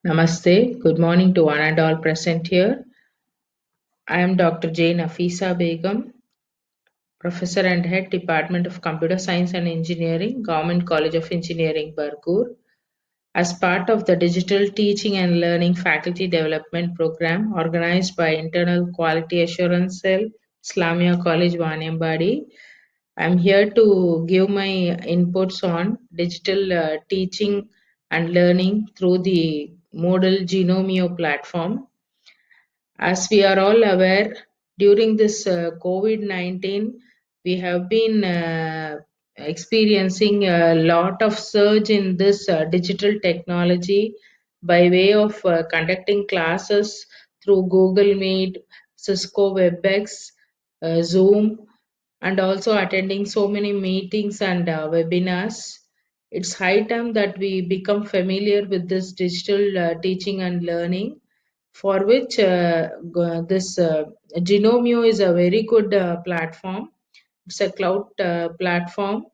Namaste. Good morning to one and all present here. I am Dr. J. Nafisa Begum, Professor and Head Department of Computer Science and Engineering, Government College of Engineering, Barkur. As part of the Digital Teaching and Learning Faculty Development Program organized by Internal Quality Assurance Cell, Islamia College, Vaniambadi, I am here to give my inputs on digital teaching and learning through the Moodle Genomio platform. As we are all aware, during this COVID-19, we have been experiencing a lot of surge in this digital technology by way of conducting classes through Google Meet, Cisco WebEx, Zoom, and also attending so many meetings and webinars. It's high time that we become familiar with this digital teaching and learning, for which this Genomio is a very good platform. It's a cloud platform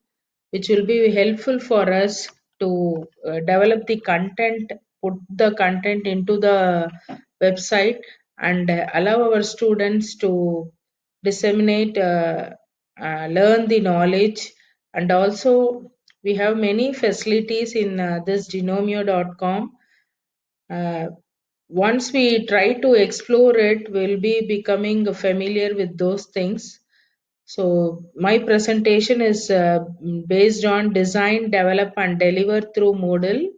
which will be helpful for us to develop the content, put the content into the website, and allow our students to disseminate, learn the knowledge. And also, we have many facilities in this genomio.com. Once we try to explore it, we'll be becoming familiar with those things. So, my presentation is based on design, develop, and deliver through Moodle.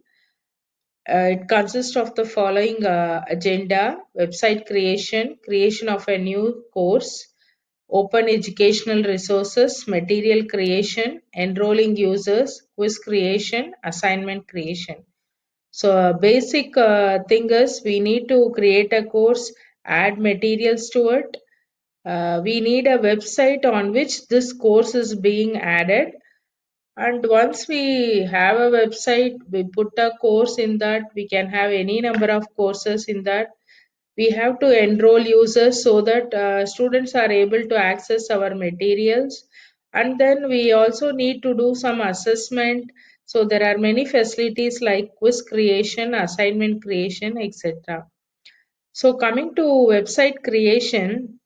It consists of the following agenda: website creation, creation of a new course, open educational resources, material creation, enrolling users, quiz creation, assignment creation. So, a basic thing is we need to create a course, add materials to it. We need a website on which this course is being added. And once we have a website, we put a course in that, we can have any number of courses in that. We have to enroll users so that students are able to access our materials. And then we also need to do some assessment. So there are many facilities like quiz creation, assignment creation, etc. So coming to website creation,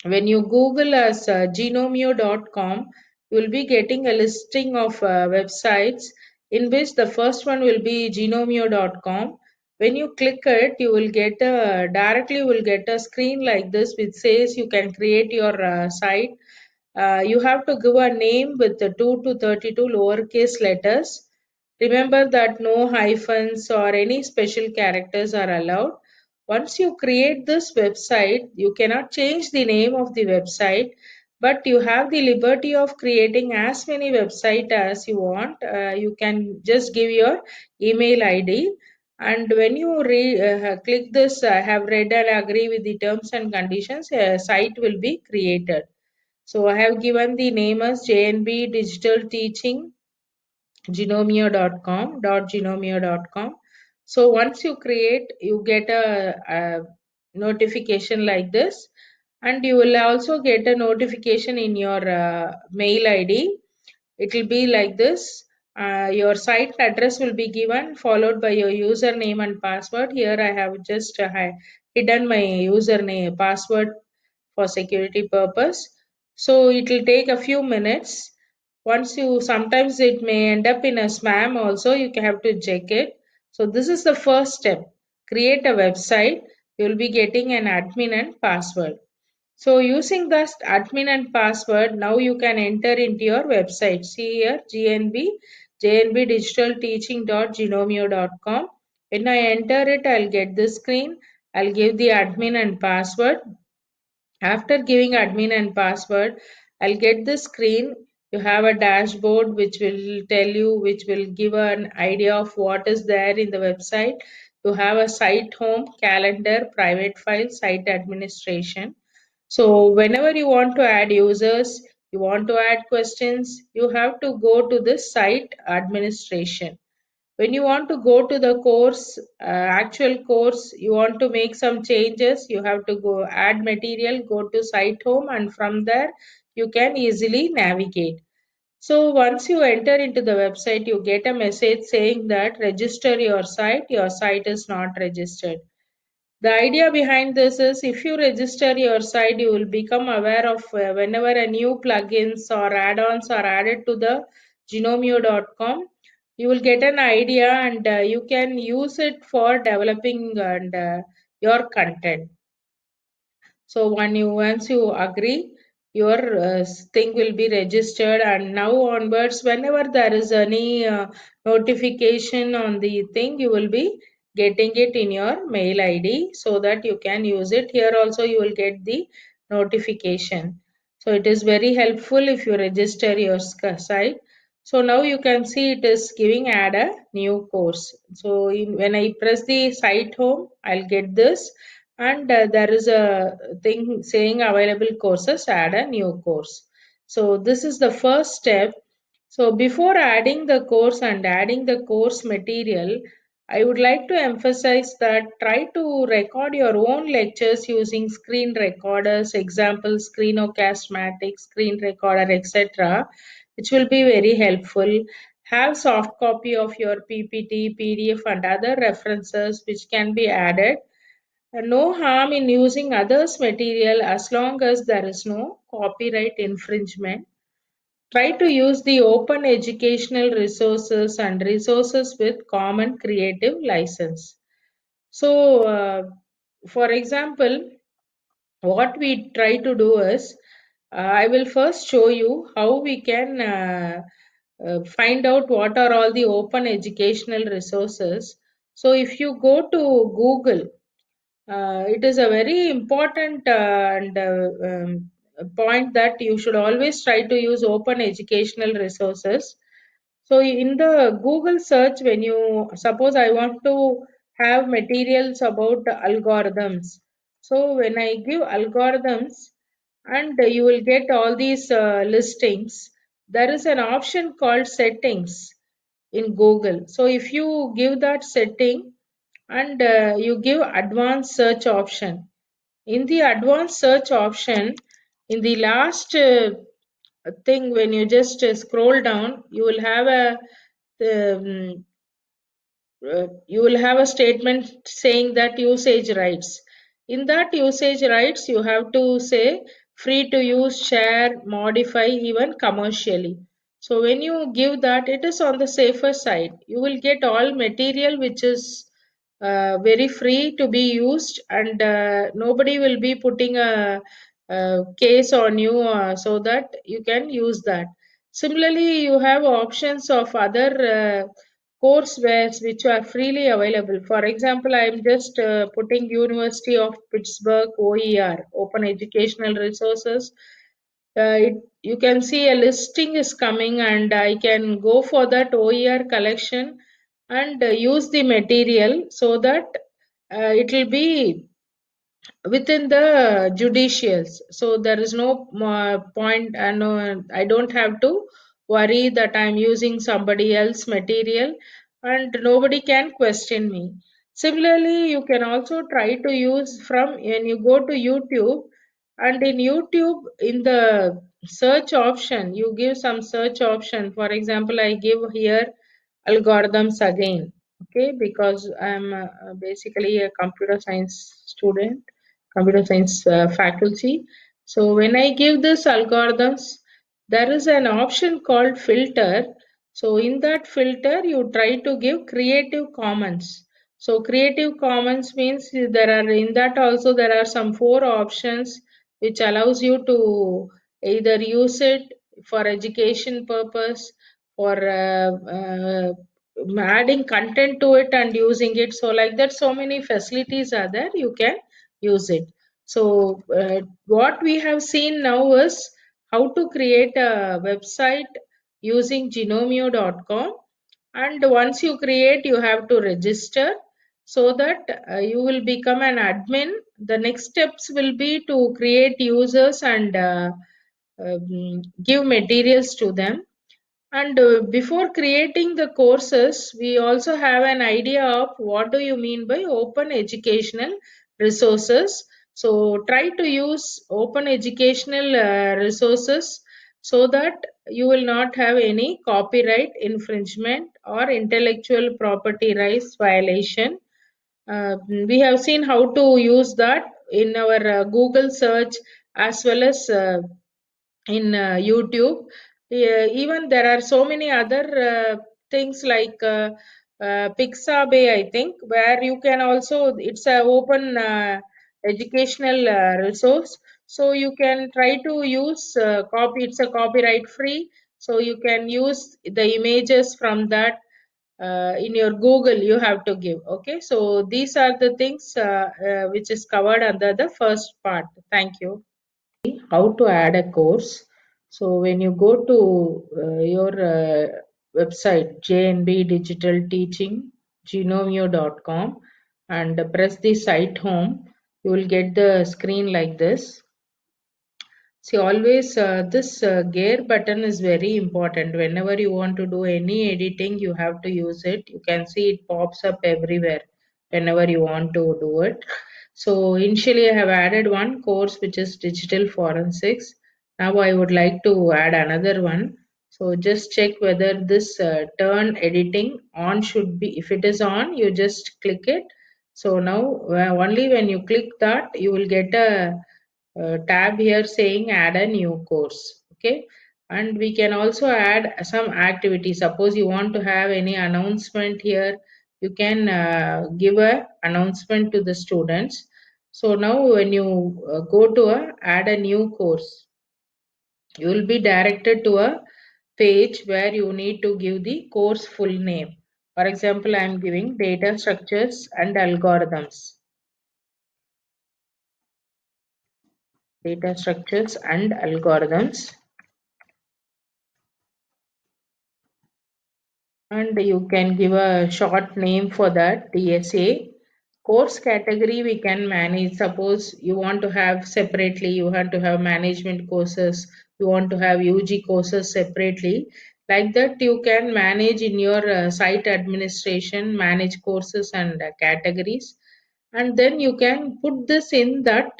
when you Google as genomio.com, you will be getting a listing of websites, in which the first one will be genomio.com. When you click it, you will get directly will get a screen like this which says you can create your site. You have to give a name with the 2 to 32 lowercase letters. Remember that no hyphens or any special characters are allowed. Once you create this website, you cannot change the name of the website, but you have the liberty of creating as many websites as you want. You can just give your email ID, and when you click this, I have read and agree with the terms and conditions, a site will be created. So I have given the name as JNB Digital Teaching genomio.com. So once you create, you get a notification like this, and you will also get a notification in your mail ID. It will be like this. Your site address will be given, followed by your username and password. Here I have just hidden my username password for security purpose. So it will take a few minutes. Once you, sometimes it may end up in a spam also, you have to check it. So this is the first step. Create a website. You will be getting an admin and password. So using the admin and password, now you can enter into your website. See here, gnbdigitalteaching.genomio.com. When I enter it, I'll get this screen. I'll give the admin and password. After giving admin and password, I'll get the screen. You have a dashboard which will tell you, which will give an idea of what is there in the website. You have a site home, calendar, private file, site administration. So whenever you want to add users, you want to add questions, you have to go to this site administration. When you want to go to the course, actual course, you want to make some changes, you have to go add material, go to site home, and from there you can easily navigate. So once you enter into the website, you get a message saying that register your site is not registered. The idea behind this is if you register your site, you will become aware of whenever a new plugins or add-ons are added to the Genomio.com. You will get an idea and you can use it for developing and your content. So once you agree, your thing will be registered, and now onwards, whenever there is any notification on the thing, you will be getting it in your mail ID so that you can use it. Here also, you will get the notification. So it is very helpful if you register your site. So now you can see it is giving add a new course. So when I press the site home, I'll get this, and there is a thing saying available courses, add a new course. So this is the first step. So before adding the course and adding the course material, I would like to emphasize that try to record your own lectures using screen recorders, example Screenocast-Matic, screen recorder, etc., which will be very helpful. Have soft copy of your PPT, PDF and other references which can be added. No harm in using others' material as long as there is no copyright infringement. Try to use the open educational resources and resources with common creative license. So, for example, what we try to do is I will first show you how we can find out what are all the open educational resources. So, if you go to Google, it is a very important and point that you should always try to use open educational resources. So in the Google search, when you suppose I want to have materials about algorithms, so when I give algorithms, and you will get all these listings, there is an option called settings in Google. So if you give that setting and you give advanced search option, in the advanced search option, in the last thing, when you just scroll down, you will have a um, you will have a statement saying that usage rights. In that usage rights, you have to say free to use, share, modify, even commercially. So when you give that, it is on the safer side. You will get all material which is very free to be used, and nobody will be putting a case on you so that you can use that. Similarly, you have options of other courseware which are freely available. For example, I am just putting University of Pittsburgh OER, Open Educational Resources. You can see a listing is coming, and I can go for that OER collection and use the material so that it will be within the judicials. So there is no point, and I don't have to worry that I'm using somebody else material and nobody can question me. Similarly, you can also try to use from when you go to YouTube, and in YouTube, in the search option, you give some search option. For example, I give here algorithms again, okay, because I'm basically a computer science student, computer science faculty. So when I give this algorithms, there is an option called filter. So in that filter, you try to give Creative Commons. So Creative Commons means there are, in that also there are some four options which allows you to either use it for education purpose, for adding content to it and using it. So like that, so many facilities are there, you can use it. So what we have seen now is how to create a website using genomio.com, and once you create, you have to register so that you will become an admin. The next steps will be to create users and give materials to them. And before creating the courses, we also have an idea of what do you mean by open educational resources. So try to use open educational resources so that you will not have any copyright infringement or intellectual property rights violation. We have seen how to use that in our Google search as well as in YouTube. Even there are so many other things like Pixabay, I think, where you can also, it's a open educational resource. So you can try to use it's a copyright free. So you can use the images from that in your Google you have to give. Okay, so these are the things which is covered under the first part. Thank you. How to add a course. So when you go to your website JNB Digital Teaching genomio.com and press the site home, you will get the screen like this. See, always this gear button is very important. Whenever you want to do any editing, you have to use it. You can see it pops up everywhere whenever you want to do it. So initially I have added one course which is digital forensics. Now I would like to add another one. So just check whether this turn editing on should be, if it is on, you just click it. So now only when you click that, you will get a tab here saying add a new course. Okay, and we can also add some activity. Suppose you want to have any announcement here, you can give a announcement to the students. So now when you go to add a new course, you will be directed to a page where you need to give the course full name. For example, I am giving data structures and algorithms. Data structures and algorithms. And you can give a short name for that, DSA. Course category we can manage. Suppose you want to have separately, you want to have management courses, you want to have UG courses separately. Like that, you can manage in your site administration, manage courses and categories, and then you can put this in that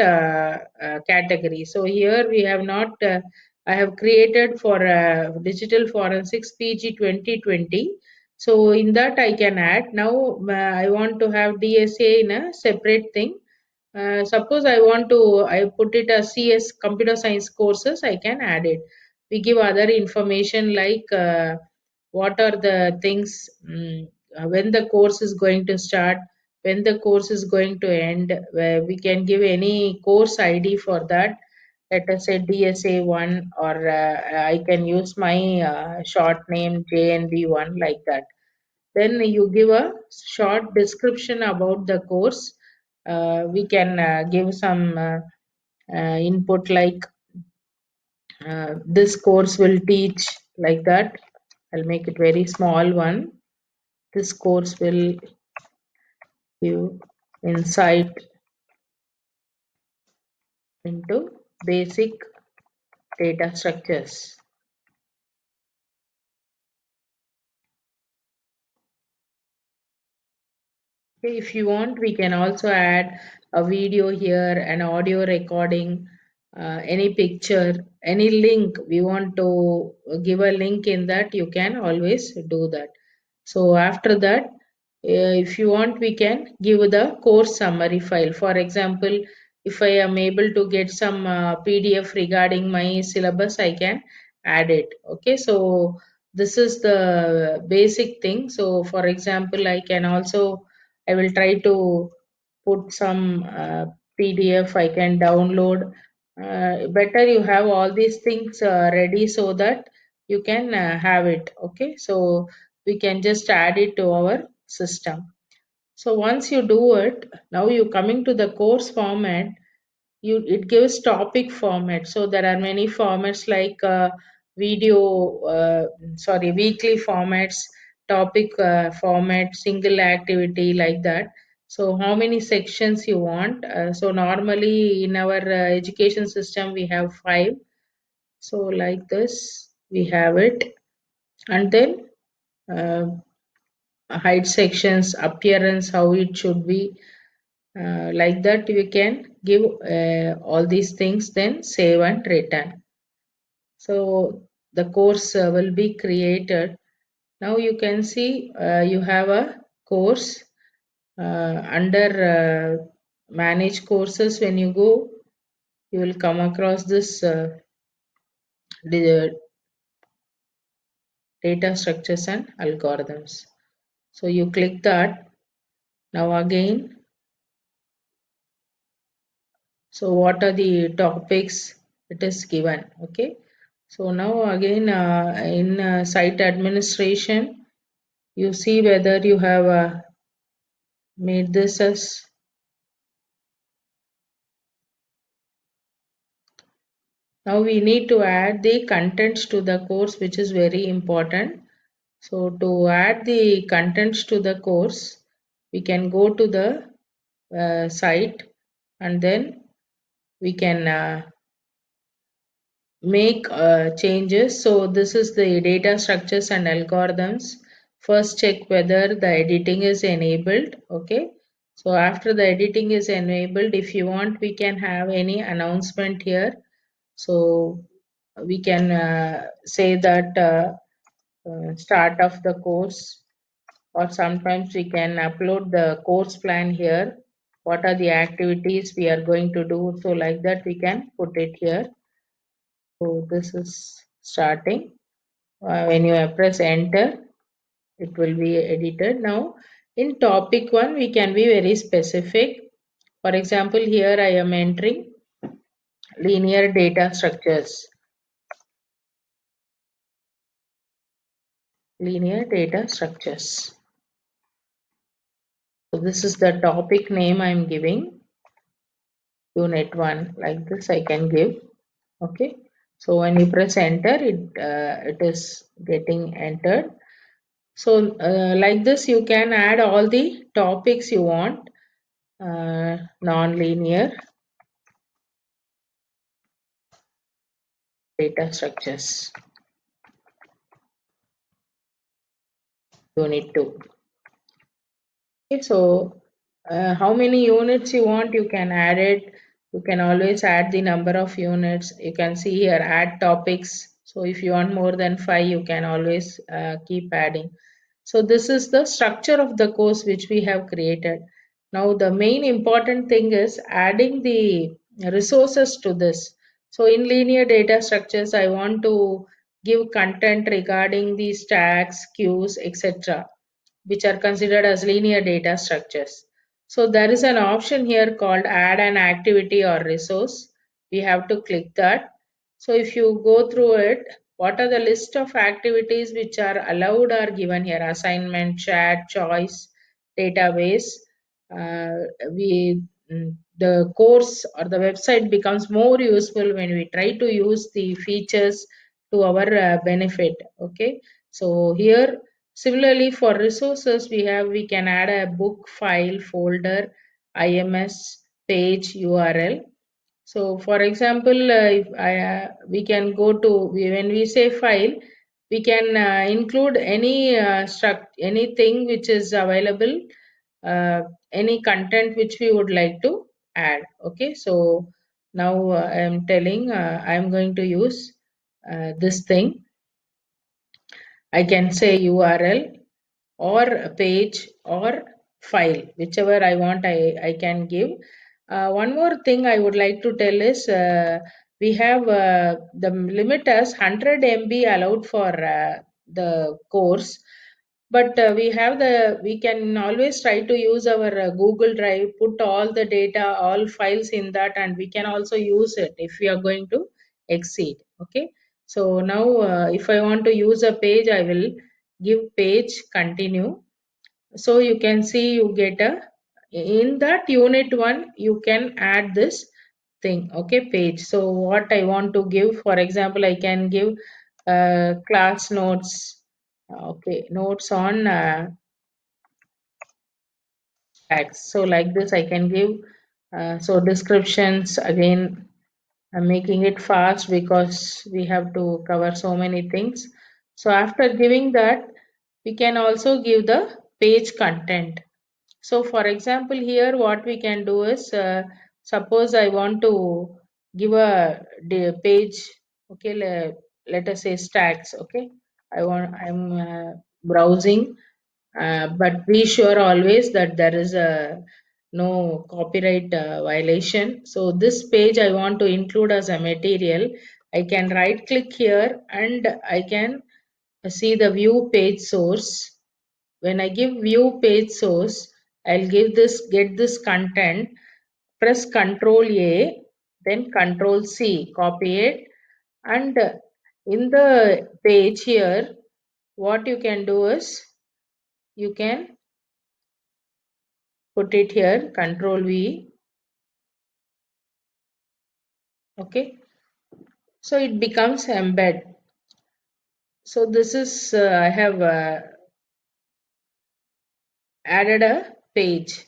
category. So here we have not, I have created for digital forensics PG 2020. So in that I can add. Now I want to have DSA in a separate thing. Suppose I want to, I put it as CS computer science courses, I can add it. We give other information like what are the things, when the course is going to start, when the course is going to end, where we can give any course ID for that. Let us say DSA1, or I can use my short name JNB1, like that. Then you give a short description about the course. We can give some input like this course will teach, like that. I'll make it very small one. This course will give insight into basic data structures. Okay, if you want, we can also add a video here, an audio recording, any picture, any link. We want to give a link in that, you can always do that. So after that, if you want, we can give the course summary file. For example, if I am able to get some PDF regarding my syllabus, I can add it. Okay, so this is the basic thing. So for example, I will try to put some PDF I can download. Better you have all these things ready so that you can have it. Okay, so we can just add it to our system. So once you do it, now you coming to the course format, you it gives topic format. So there are many formats like video, weekly formats, topic format, single activity, like that. So how many sections you want? So normally in our education system we have 5. So like this we have it. And then uh, height sections, appearance, how it should be, like that we can give all these things, then save and return. So the course will be created. Now you can see you have a course under manage courses. When you go, you will come across this data structures and algorithms. So you click that. Now again, so what are the topics it is given? Okay. So now again in site administration, you see whether you have made this as. Now we need to add the contents to the course, which is very important. So to add the contents to the course, we can go to the site and then we can make changes. So this is the data structures and algorithms. First check whether the editing is enabled. Okay. So after the editing is enabled, if you want, we can have any announcement here. So we can say that start of the course, or sometimes we can upload the course plan here. What are the activities we are going to do? So like that we can put it here. So this is starting. When you press enter, it will be edited. Now in topic 1, we can be very specific. For example, here I am entering linear data structures. Linear data structures. So this is the topic name I am giving. Unit 1, like this I can give. Okay. So when you press enter, it is getting entered. So like this you can add all the topics you want. Non-linear data structures, unit 2. Okay, so how many units you want, you can add it. You can always add the number of units. You can see here add topics. So if you want more than 5, you can always keep adding. So this is the structure of the course which we have created. Now the main important thing is adding the resources to this. So in linear data structures, I want to give content regarding the stacks, queues, etc., which are considered as linear data structures. So there is an option here called add an activity or resource. We have to click that. So if you go through it, what are the list of activities which are allowed are given here: assignment, chat, choice, database. We the course or the website becomes more useful when we try to use the features to our benefit. Okay, so here similarly for resources, we can add a book, file, folder, IMS, page, URL. So for example, if we can go to, when we say file, we can include any anything which is available, uh, any content which we would like to add. Okay, so now I am telling I am going to use this thing. I can say URL or a page or file, whichever I want, I can give. One more thing I would like to tell is we have the limit as 100 MB allowed for the course, but we can always try to use our Google Drive, put all the data, all files in that, and we can also use it if we are going to exceed. Okay, so now if I want to use a page, I will give page, continue. So you can see you get a, in that unit 1 you can add this thing. Okay, page. So what I want to give, for example, I can give class notes. Okay, notes on tags. So like this I can give. So descriptions, again I'm making it fast because we have to cover so many things. So after giving that, we can also give the page content. So for example, here what we can do is, suppose I want to give a page, okay, let us say stacks. Okay, I'm browsing, but be sure always that there is a no copyright violation. So this page I want to include as a material. I can right click here and I can see the view page source. When I give view page source, I'll give this get this content, press Control A, then Control C, copy it, and in the page here, what you can do is you can put it here, Control V. Okay, so it becomes embed. So this is I have added a page.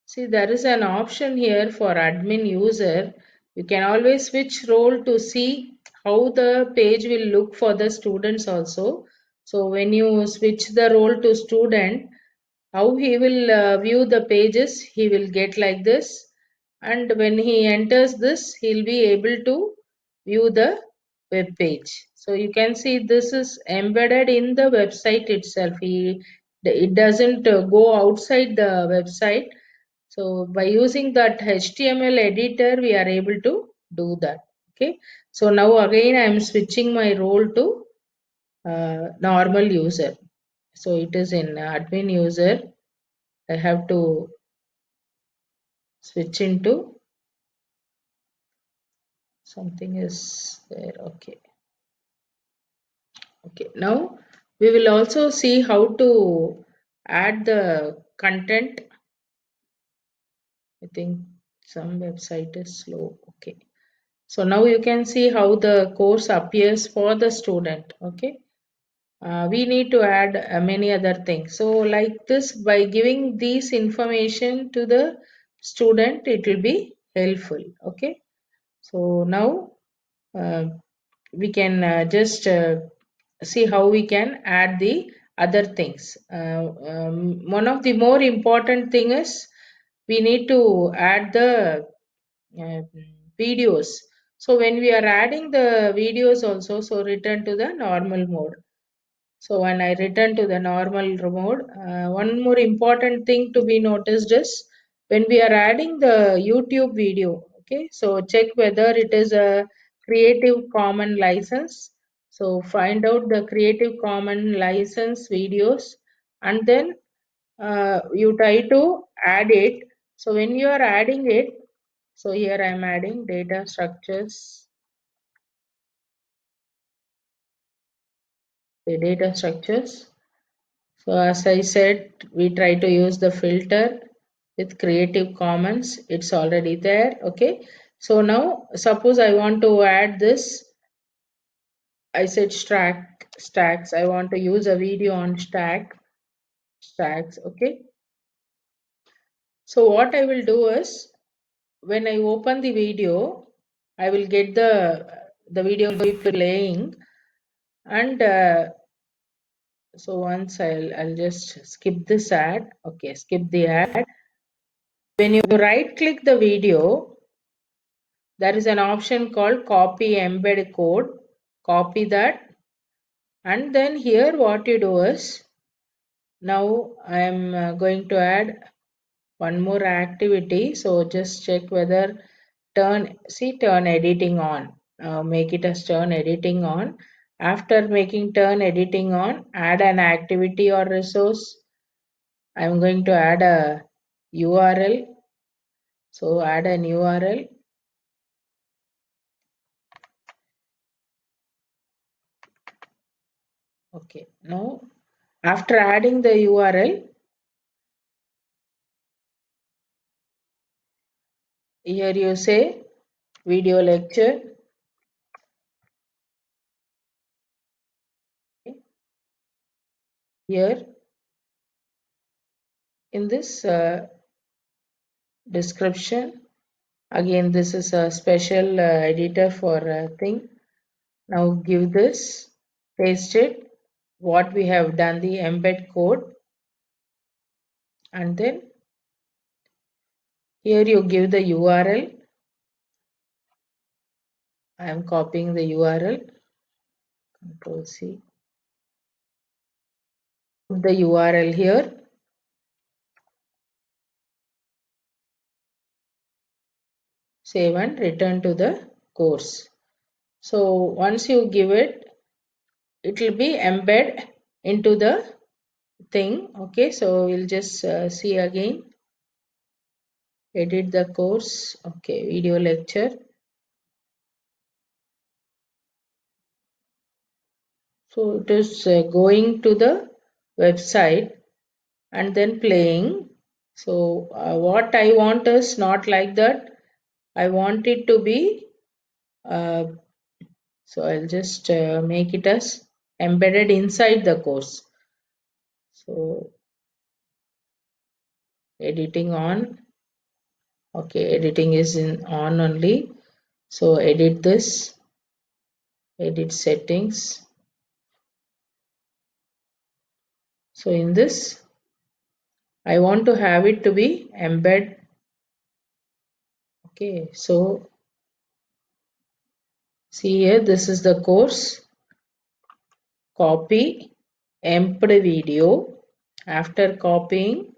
See, there is an option here for admin user. You can always switch role to see how the page will look for the students also. So when you switch the role to student, how he will view the pages, he will get like this. And when he enters this, he'll be able to view the web page. So you can see this is embedded in the website itself. It doesn't go outside the website. So by using that HTML editor, we are able to do that. Okay. So now again, I am switching my role to normal user. So it is in admin user. I have to switch into something is there. Okay. Okay. Now we will also see how to add the content. I think some website is slow. Okay. So now you can see how the course appears for the student. Okay. We need to add many other things. So like this, by giving these information to the student, it will be helpful. Okay. So now we can just see how we can add the other things. One of the more important thing is we need to add the uh, videos. So when we are adding the videos also, so return to the normal mode. So when I return to the normal mode, one more important thing to be noticed is when we are adding the YouTube video, okay, so check whether it is a Creative Common license. So find out the Creative Common license videos and then you try to add it. So when you are adding it, so here I am adding data structures, the data structures. So as I said, we try to use the filter with Creative Commons. It's already there. Okay. So now suppose I want to add this. I said stacks. I want to use a video on stacks. Okay. So what I will do is when I open the video, I will get the video will be playing, and so once I'll just skip this ad. Okay, skip the ad. When you right click the video, there is an option called copy embed code. Copy that, and then here what you do is now I am going to add one more activity. So just check whether turn editing on. Make it as turn editing on. After making turn editing on, add an activity or resource. I'm going to add a URL. So add an URL. Okay, now after adding the URL, here you say video lecture. Here in this description, again this is a special editor for thing. Now give this, paste it, what we have done, the embed code, and then here you give the URL. I am copying the URL. Control C. Put the URL here. Save and return to the course. So once you give it, it will be embed into the thing. Okay, so we'll just see again. Edit the course. Okay, video lecture. So it is going to the website and then playing. So what I want is not like that. I want it to be, so I'll just make it as embedded inside the course. So editing on. Okay, editing is in on only. So edit this, edit settings. So in this, I want to have it to be embed. Okay, so see here, this is the course. Copy emped video. After copying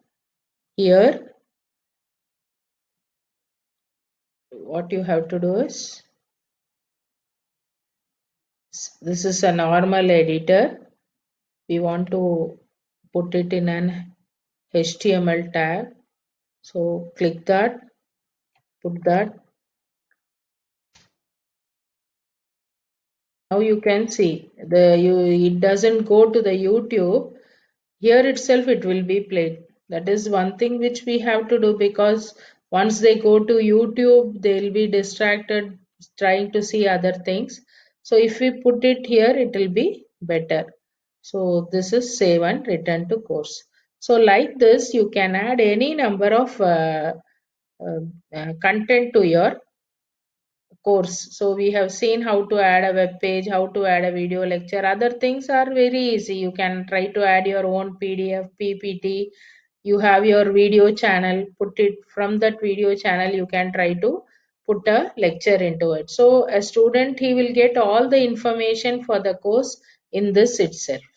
here, what you have to do is, this is a normal editor. We want to put it in an HTML tag. So click that, put that. Now you can see it doesn't go to the YouTube. Here itself it will be played. That is one thing which we have to do, because once they go to YouTube, they'll be distracted trying to see other things. So if we put it here, it will be better. So this is save and return to course. So like this, you can add any number of uh, content to your course. So we have seen how to add a web page, how to add a video lecture. Other things are very easy. You can try to add your own PDF, PPT. You have your video channel, put it from that video channel. You can try to put a lecture into it. So a student, he will get all the information for the course in this itself.